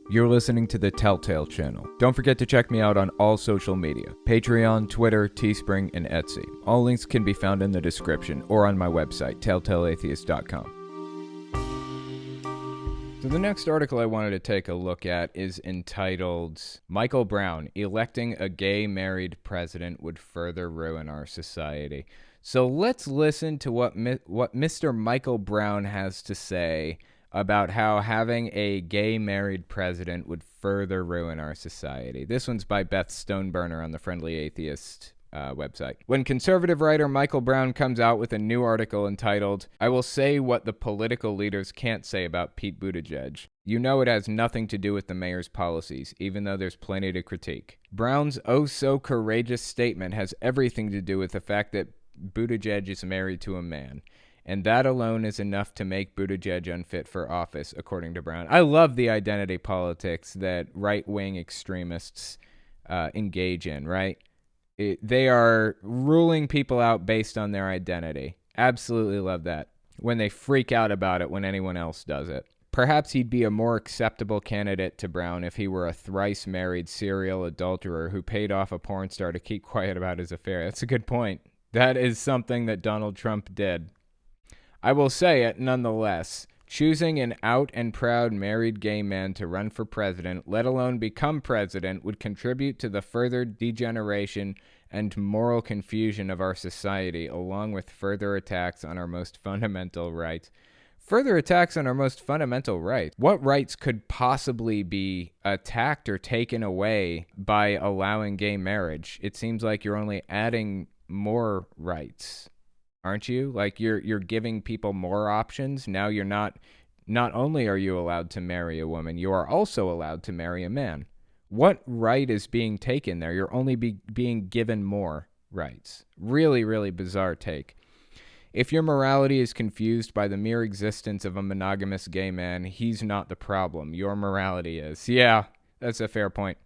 You're listening to the Telltale Channel. Don't forget to check me out on all social media: Patreon, Twitter, Teespring, and Etsy. All links can be found in the description or on my website, telltaleatheist.com. So the next article I wanted to take a look at is entitled, Michael Brown, Electing a Gay Married President Would Further Ruin Our Society. So let's listen to what Mr. Michael Brown has to say about how having a gay married president would further ruin our society. This one's by Beth Stoneburner on the Friendly Atheist website. When conservative writer Michael Brown comes out with a new article entitled, I Will Say What the Political Leaders Can't Say About Pete Buttigieg, you know it has nothing to do with the mayor's policies, even though there's plenty to critique. Brown's oh-so-courageous statement has everything to do with the fact that Buttigieg is married to a man. And that alone is enough to make Buttigieg unfit for office, according to Brown. I love the identity politics that right-wing extremists engage in, right? They are ruling people out based on their identity. Absolutely love that. When they freak out about it when anyone else does it. Perhaps he'd be a more acceptable candidate to Brown if he were a thrice-married serial adulterer who paid off a porn star to keep quiet about his affair. That's a good point. That is something that Donald Trump did. I will say it nonetheless. Choosing an out and proud married gay man to run for president, let alone become president, would contribute to the further degeneration and moral confusion of our society, along with further attacks on our most fundamental rights. Further attacks on our most fundamental rights? What rights could possibly be attacked or taken away by allowing gay marriage? It seems like you're only adding more rights. Aren't you? Like you're giving people more options. Now you're not only are you allowed to marry a woman, you are also allowed to marry a man. What right is being taken there? You're only being given more rights. Really, really bizarre take. If your morality is confused by the mere existence of a monogamous gay man, he's not the problem. Your morality is. Yeah, that's a fair point.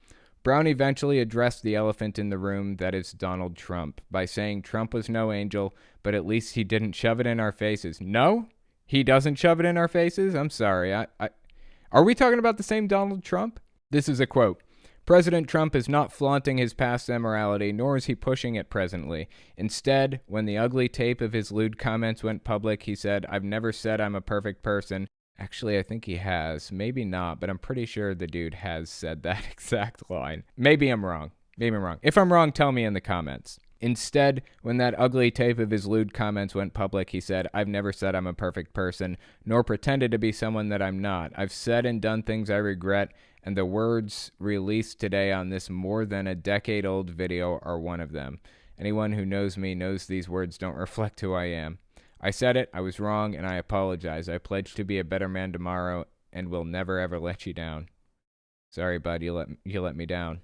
Brown eventually addressed the elephant in the room, that is Donald Trump, by saying Trump was no angel, but at least he didn't shove it in our faces. No? He doesn't shove it in our faces? I'm sorry. Are we talking about the same Donald Trump? This is a quote. President Trump is not flaunting his past immorality, nor is he pushing it presently. Instead, when the ugly tape of his lewd comments went public, he said, I've never said I'm a perfect person. Actually, I think he has. Maybe not, but I'm pretty sure the dude has said that exact line. Maybe I'm wrong. If I'm wrong, tell me in the comments. Instead, when that ugly tape of his lewd comments went public, he said, I've never said I'm a perfect person, nor pretended to be someone that I'm not. I've said and done things I regret, and the words released today on this more than a decade-old video are one of them. Anyone who knows me knows these words don't reflect who I am. I said it, I was wrong, and I apologize. I pledge to be a better man tomorrow and will never ever let you down. Sorry, bud, you let me down.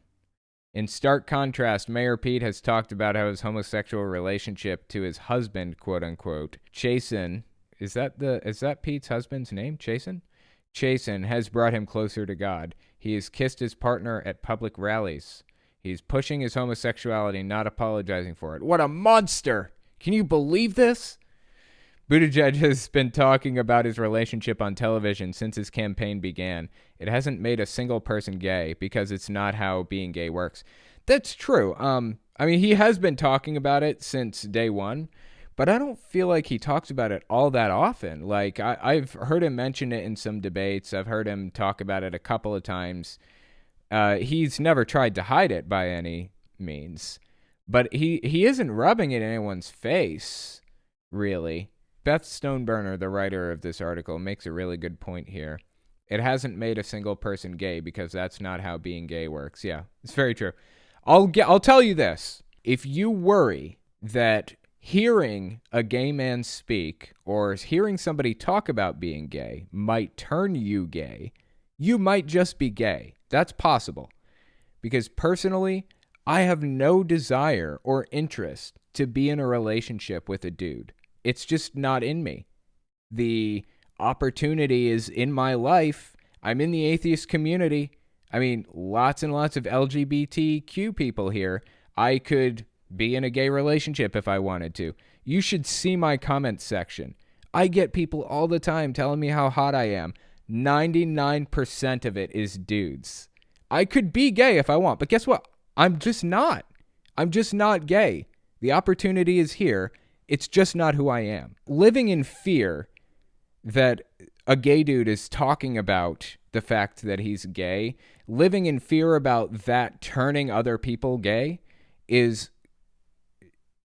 In stark contrast, Mayor Pete has talked about how his homosexual relationship to his husband, quote unquote, Chasen, is that Pete's husband's name? Chasen has brought him closer to God. He has kissed his partner at public rallies. He's pushing his homosexuality, not apologizing for it. What a monster! Can you believe this? Buttigieg has been talking about his relationship on television since his campaign began. It hasn't made a single person gay because it's not how being gay works. That's true. I mean, he has been talking about it since day one, but I don't feel like he talks about it all that often. Like, I've heard him mention it in some debates. I've heard him talk about it a couple of times. He's never tried to hide it by any means, but he isn't rubbing it in anyone's face, really. Beth Stoneburner, the writer of this article, makes a really good point here. It hasn't made a single person gay because that's not how being gay works. Yeah, it's very true. I'll tell you this. If you worry that hearing a gay man speak or hearing somebody talk about being gay might turn you gay, you might just be gay. That's possible. Because personally, I have no desire or interest to be in a relationship with a dude. It's just not in me. The opportunity is in my life. I'm in the atheist community. I mean, lots and lots of LGBTQ people here. I could be in a gay relationship if I wanted to. You should see my comment section. I get people all the time telling me how hot I am. 99% of it is dudes. I could be gay if I want, but guess what? I'm just not. I'm just not gay. The opportunity is here. It's just not who I am. Living in fear that a gay dude is talking about the fact that he's gay, living in fear about that turning other people gay is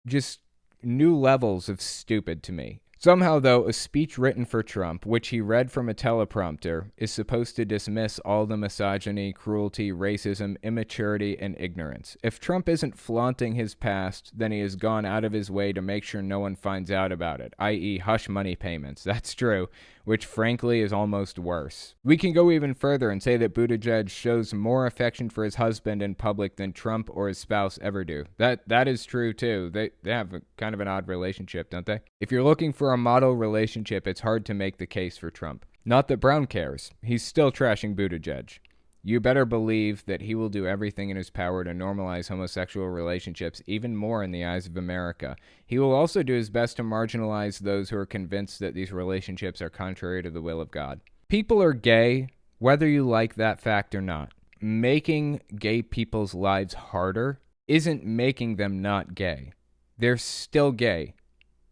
just new levels of stupid to me. Somehow, though, a speech written for Trump, which he read from a teleprompter, is supposed to dismiss all the misogyny, cruelty, racism, immaturity, and ignorance. If Trump isn't flaunting his past, then he has gone out of his way to make sure no one finds out about it, i.e. hush money payments. That's true, which frankly is almost worse. We can go even further and say that Buttigieg shows more affection for his husband in public than Trump or his spouse ever do. That is true, too. They have kind of an odd relationship, don't they? If you're looking for a model relationship, it's hard to make the case for Trump. Not that Brown cares. He's still trashing Buttigieg. You better believe that he will do everything in his power to normalize homosexual relationships even more in the eyes of America. He will also do his best to marginalize those who are convinced that these relationships are contrary to the will of God. People are gay, whether you like that fact or not. Making gay people's lives harder isn't making them not gay. They're still gay,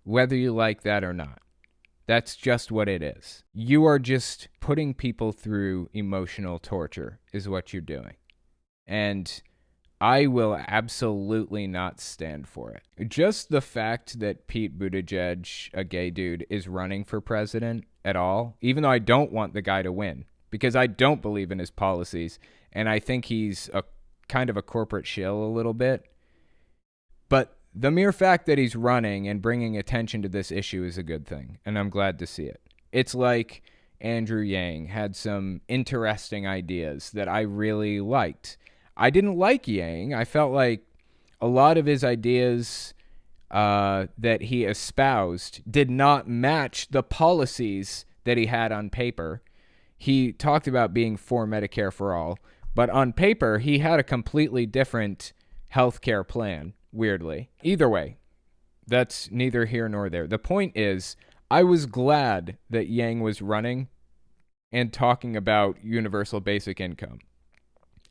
whether you like that or not. That's just what it is. You are just putting people through emotional torture is what you're doing. And I will absolutely not stand for it. Just the fact that Pete Buttigieg, a gay dude, is running for president at all, even though I don't want the guy to win, because I don't believe in his policies, and I think he's a kind of a corporate shill a little bit. But the mere fact that he's running and bringing attention to this issue is a good thing, and I'm glad to see it. It's like Andrew Yang had some interesting ideas that I really liked. I didn't like Yang. I felt like a lot of his ideas that he espoused did not match the policies that he had on paper. He talked about being for Medicare for all, but on paper, he had a completely different healthcare plan. Weirdly. Either way, that's neither here nor there. The point is, I was glad that Yang was running and talking about universal basic income.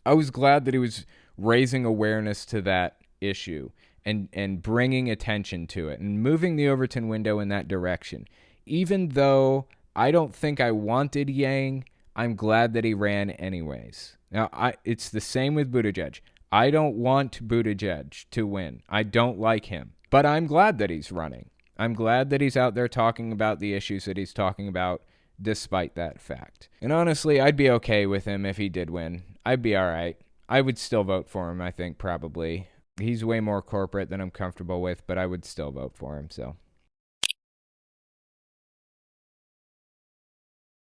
I was glad that he was raising awareness to that issue and bringing attention to it and moving the Overton window in that direction. Even though I don't think I wanted Yang, I'm glad that he ran anyways. Now, it's the same with Buttigieg. I don't want Buttigieg to win. I don't like him. But I'm glad that he's running. I'm glad that he's out there talking about the issues that he's talking about despite that fact. And honestly, I'd be okay with him if he did win. I'd be all right. I would still vote for him, I think, probably. He's way more corporate than I'm comfortable with, but I would still vote for him, so